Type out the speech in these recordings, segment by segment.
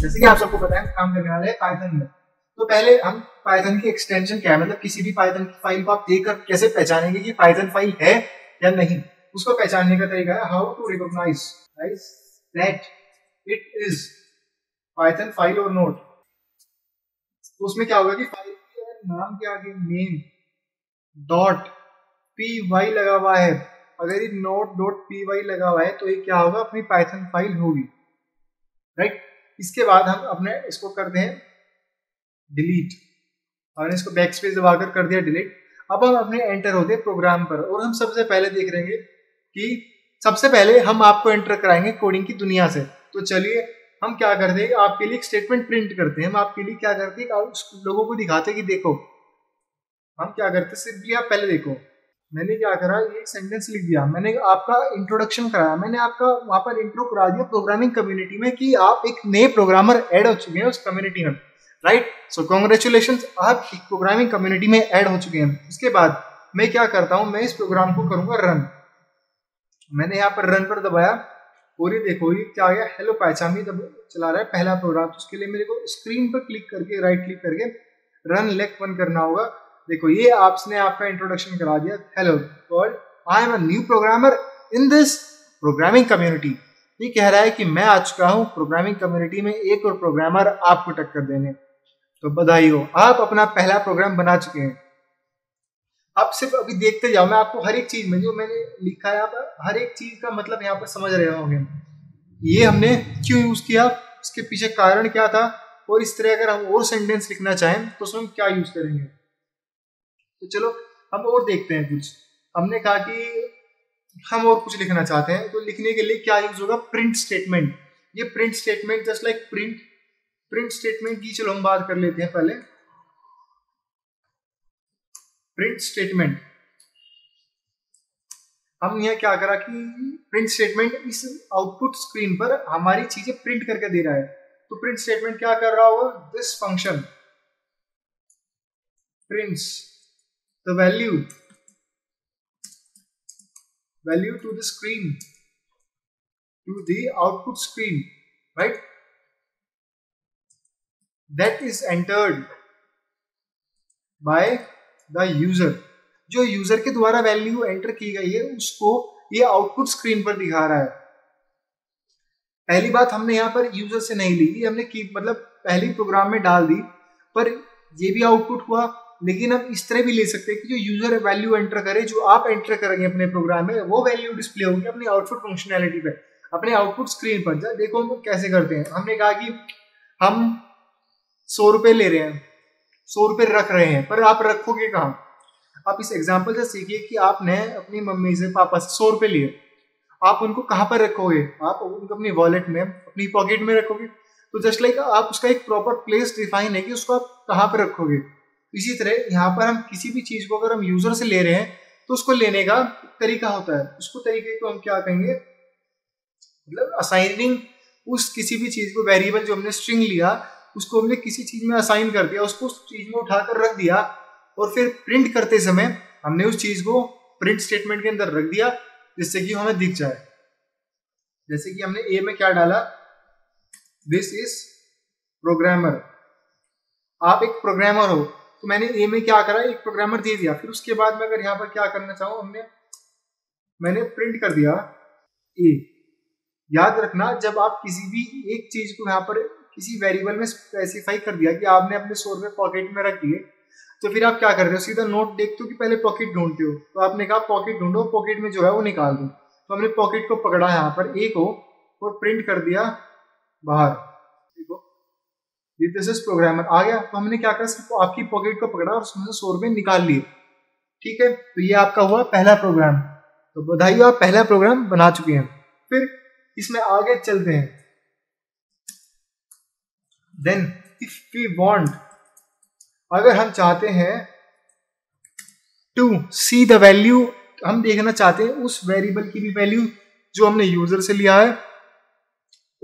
जैसे कि आप सबको पता है हम काम करने वाले हैं पाइथन में। तो पहले हम पाइथन की एक्सटेंशन क्या है, मतलब किसी भी पाइथन की फाइल को आप देखकर कैसे पहचानेंगे कि पाइथन फाइल है या नहीं, उसको पहचानने का तरीका है how to recognise that it is Python file और नोट। तो उसमें क्या होगा कि फाइल के नाम के आगे नेम डॉट पी वाई लगा हुआ है, अगर ये नोट डॉट पी वाई लगा हुआ है तो ये क्या होगा, अपनी पाइथन फाइल होगी, राइट। इसके बाद हम अपने इसको करते हैं डिलीट, और इसको बैक स्पेस दबाकर कर दिया डिलीट। अब हम अपने एंटर होते हैं प्रोग्राम पर, और हम सबसे पहले देख रहेंगे कि सबसे पहले हम आपको एंटर कराएंगे कोडिंग की दुनिया से। तो चलिए हम क्या करते हैं, आपके लिए एक स्टेटमेंट प्रिंट करते हैं। हम आपके लिए क्या करते हैं, लोगों को दिखाते हैं कि देखो हम क्या करते हैं। सिंपली आप पहले देखो, मैंने क्या करा, ये एक सेंटेंस लिख दिया, मैंने आपका इंट्रोडक्शन कराया, मैंने आपका वहां पर इंट्रो करा दिया प्रोग्रामिंग कम्युनिटी में कि आप एक नए प्रोग्रामर ऐड हो चुके हैं उस कम्युनिटी में, राइट। सो कांग्रेचुलेशंस, आप एक प्रोग्रामिंग कम्युनिटी में ऐड हो चुके हैं। उसके बाद मैं क्या करता हूं, मैं इस प्रोग्राम को करूंगा रन। मैंने यहाँ पर रन पर दबाया और ये देखो ये क्या आ गया, हेलो पाइथन भी चला रहा है पहला प्रोग्राम। तो उसके लिए मेरे को स्क्रीन पर क्लिक करके राइट क्लिक करके रन लेक 1 करना होगा। देखो ये आपने आपका इंट्रोडक्शन करा दिया, hello world I am a new programmer in this programming community. ये कह रहा है कि मैं आ चुका हूँ प्रोग्रामिंग कम्युनिटी में एक और प्रोग्रामर आपको टक्कर देने। तो बधाई हो, आप अपना पहला प्रोग्राम बना चुके हैं। आप सिर्फ अभी देखते जाओ, मैं आपको हर एक चीज में जो मैंने लिखा है यहाँ पर हर एक चीज का मतलब यहाँ पर समझ रहे होंगे, ये हमने क्यों यूज किया, उसके पीछे कारण क्या था, और इस तरह अगर हम और सेंटेंस लिखना चाहें तो उसमें क्या यूज करेंगे। तो चलो हम और देखते हैं कुछ। हमने कहा कि हम और कुछ लिखना चाहते हैं, तो लिखने के लिए क्या यूज होगा, प्रिंट स्टेटमेंट। ये print statement just like print statement की चलो हम बात कर लेते हैं पहले। प्रिंट स्टेटमेंट हम यहाँ क्या करा कि प्रिंट स्टेटमेंट इस आउटपुट स्क्रीन पर हमारी चीजें प्रिंट करके दे रहा है। तो प्रिंट स्टेटमेंट क्या कर रहा होगा, this function prints the value to the screen, to the output screen, right, that is entered by the user। जो यूजर के द्वारा वैल्यू एंटर की गई है उसको ये आउटपुट स्क्रीन पर दिखा रहा है। पहली बात हमने यहाँ पर यूजर से नहीं ली, ये हमने की मतलब पहली प्रोग्राम में डाल दी, पर ये भी आउटपुट हुआ। लेकिन हम इस तरह भी ले सकते हैं कि जो यूजर वैल्यू एंटर करे, जो आप एंटर करेंगे अपने प्रोग्राम में, वो वैल्यू डिस्प्ले होगी अपनी आउटपुट फंक्शनैलिटी पे, अपने आउटपुट स्क्रीन पर। देखो हम कैसे करते हैं, हमने कहा कि हम 100 रुपए ले रहे हैं, 100 रुपए रख रहे हैं, पर आप रखोगे कहाँ। आप इस एग्जाम्पल से सीखिए कि आपने अपनी मम्मी से पापा से 100 रुपए लिए, आप उनको कहाँ पर रखोगे, आप उनको अपनी वॉलेट में अपनी पॉकेट में रखोगे। तो जस्ट लाइक आप उसका एक प्रॉपर प्लेस डिफाइन है कि उसको आप कहाँ पर रखोगे। इसी तरह यहाँ पर हम किसी भी चीज को अगर हम यूजर से ले रहे हैं तो उसको लेने का तरीका होता है, उसको तरीके को हम क्या कहेंगे, मतलब असाइनिंग। उस किसी भी चीज को वेरिएबल जो हमने स्ट्रिंग लिया उसको हमने किसी चीज में असाइन कर दिया, उसको उस चीज में उठाकर रख दिया, और फिर प्रिंट करते समय हमने उस चीज को प्रिंट स्टेटमेंट के अंदर रख दिया जिससे कि हमें दिख जाए। जैसे कि हमने ए में क्या डाला, दिस इज प्रोग्रामर, आप एक प्रोग्रामर हो। तो मैंने ए में क्या करा, एक प्रोग्रामर दे दिया। फिर उसके बाद में अगर यहाँ पर क्या करना चाहूँ, मैंने प्रिंट कर दिया ए। याद रखना जब आप किसी भी एक चीज को यहाँ पर किसी वेरिएबल में स्पेसिफाई कर दिया कि आपने अपने 100 रुपए पॉकेट में रख दिए, तो फिर आप क्या कर रहे हो, सीधा नोट देखते हो कि पहले पॉकेट ढूंढते हो। तो आपने कहा पॉकेट ढूंढो, पॉकेट में जो है वो निकाल दो। तो हमने पॉकेट को पकड़ा यहाँ पर ए को और प्रिंट कर दिया बाहर, देखो दिस इज प्रोग्रामर आ गया। तो हमने क्या करा, सिर्फ आपकी पॉकेट को पकड़ा और उसमें से 100 रुपए निकाल लिए, ठीक है। तो ये आपका हुआ पहला प्रोग्राम। तो बधाई हो, आप पहला प्रोग्राम बना चुके हैं। फिर इसमें आगे चलते हैं। देन इफ वी वांट, अगर हम चाहते हैं टू सी द वैल्यू, हम देखना चाहते हैं उस वेरिएबल की भी वैल्यू जो हमने यूजर से लिया है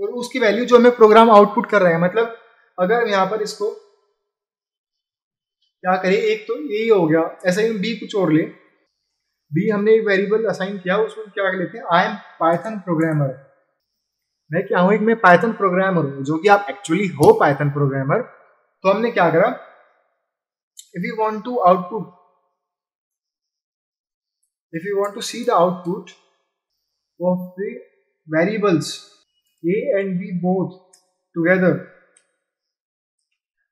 और उसकी वैल्यू जो हमें प्रोग्राम आउटपुट कर रहे हैं। मतलब अगर हम यहाँ पर इसको क्या करें, एक तो यही हो गया, ऐसा ही हम बी कुछ और ले, बी हमने एक वेरिएबल असाइन किया, उसमें क्या लेते हैं, आई एम पाइथन प्रोग्रामर। मैं क्या हूं, एक मैं पाइथन प्रोग्रामर हूं, जो कि आप एक्चुअली हो पाइथन प्रोग्रामर। तो हमने क्या करा, if you want to output, if you want to see the output of the variables a and b both together,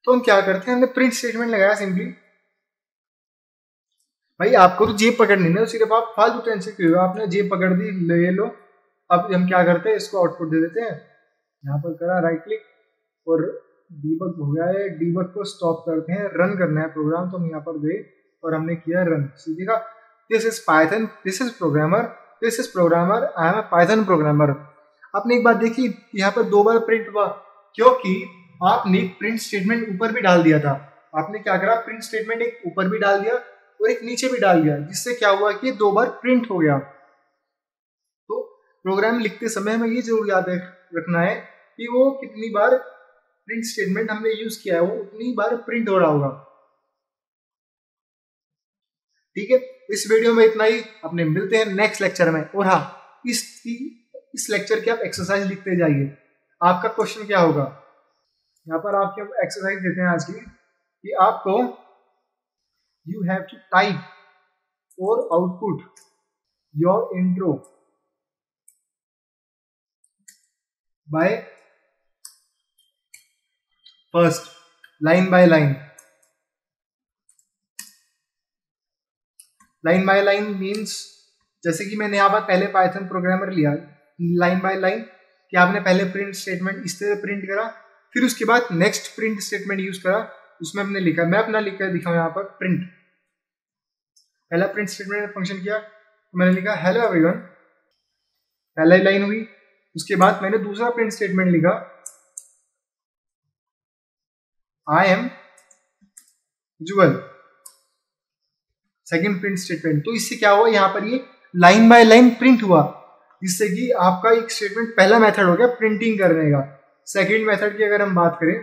तो हम क्या करते हैं, हमने प्रिंट स्टेटमेंट लगाया सिंपली। भाई आपको तो जेब पकड़नी ना, सिर्फ आप फालतू टेंशन क्यों, आपने जेब पकड़ दी, ले लो। अब हम क्या करते हैं, इसको आउटपुट दे देते हैं। यहाँ पर करा राइट क्लिक और डीबग हो गया है, डीबग को स्टॉप करते हैं, रन करना है प्रोग्राम। तो हम यहाँ पर गए और हमने किया रन, सीधेगा this is Python, this is programmer, this is programmer, I am a Python programmer. आपने एक बात देखी, यहाँ पर 2 बार प्रिंट हुआ, क्योंकि आपने प्रिंट स्टेटमेंट ऊपर भी डाल दिया था। आपने क्या करा, प्रिंट स्टेटमेंट एक ऊपर भी डाल दिया और एक नीचे भी डाल दिया, जिससे क्या हुआ कि 2 बार प्रिंट हो गया। तो प्रोग्राम लिखते समय हमें ये जरूर याद रखना है कि वो कितनी बार प्रिंट स्टेटमेंट हमने यूज किया है, वो उतनी बार प्रिंट हो रहा होगा। ठीक है, इस वीडियो में इतना ही, अपने मिलते हैं नेक्स्ट लेक्चर में। और हाँ, इस लेक्चर की आप एक्सरसाइज लिखते जाइए। आपका क्वेश्चन क्या होगा, यहाँ पर आपके एक्सरसाइज देते हैं आज की, कि आपको यू हैव टू टाइप और output your intro by first line by line. Line by line means, जैसे कि मैंने यहाँ पर पहले पाइथन प्रोग्रामर लिया, लाइन बाय लाइन, कि आपने पहले प्रिंट स्टेटमेंट इस तरह प्रिंट करा, फिर उसके बाद नेक्स्ट प्रिंट स्टेटमेंट यूज करा, उसमें हमने लिखा, मैं अपना लिख कर दिखाऊं यहाँ पर प्रिंट। पहला प्रिंट स्टेटमेंट फंक्शन किया, तो मैंने लिखा हेलो एवरीवन, पहला लाइन हुई। उसके बाद मैंने दूसरा प्रिंट स्टेटमेंट लिखा, I am Jugal, second print statement. तो इससे क्या हुआ, यहाँ पर ये लाइन बाय लाइन प्रिंट हुआ, जिससे कि आपका एक स्टेटमेंट, पहला मेथड हो गया प्रिंटिंग करने का। सेकेंड मेथड की अगर हम बात करें,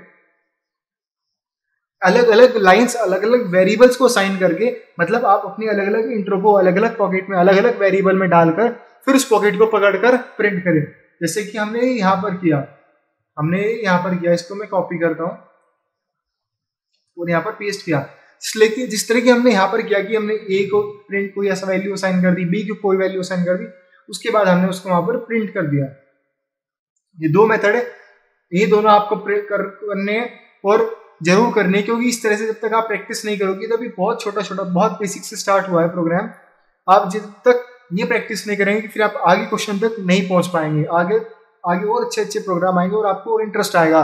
अलग अलग लाइंस अलग अलग वेरिएबल्स को असाइन करके, मतलब आप अपनी अलग अलग इंट्रो को अलग अलग पॉकेट में अलग अलग वेरिएबल में डालकर फिर उस पॉकेट को पकड़कर प्रिंट करें, जैसे कि हमने यहाँ पर किया। इसको मैं कॉपी करता हूँ और यहाँ पर पेस्ट किया। इसलिए जिस तरह की हमने यहाँ पर किया कि हमने ए को प्रिंट कोई ऐसा वैल्यू असाइन कर दी, बी को कोई वैल्यू असाइन कर दी, उसके बाद हमने उसको वहां पर प्रिंट कर दिया। ये 2 मेथड है, ये दोनों आपको करने हैं और जरूर करने हैं, क्योंकि इस तरह से जब तक आप प्रैक्टिस नहीं करोगे, तभी बहुत छोटा छोटा, बहुत बेसिक से स्टार्ट हुआ है प्रोग्राम, आप जब तक ये प्रैक्टिस नहीं करेंगे फिर आप आगे क्वेश्चन तक नहीं पहुंच पाएंगे। आगे और अच्छे अच्छे प्रोग्राम आएंगे और आपको और इंटरेस्ट आएगा।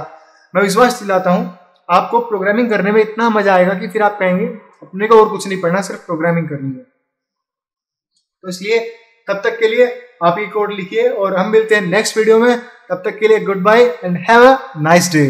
मैं विश्वास दिलाता हूँ आपको प्रोग्रामिंग करने में इतना मजा आएगा कि फिर आप कहेंगे अपने को और कुछ नहीं पढ़ना, सिर्फ प्रोग्रामिंग करनी है। तो इसलिए तब तक के लिए आप ये कोड लिखिए और हम मिलते हैं नेक्स्ट वीडियो में। तब तक के लिए goodbye and have a nice day.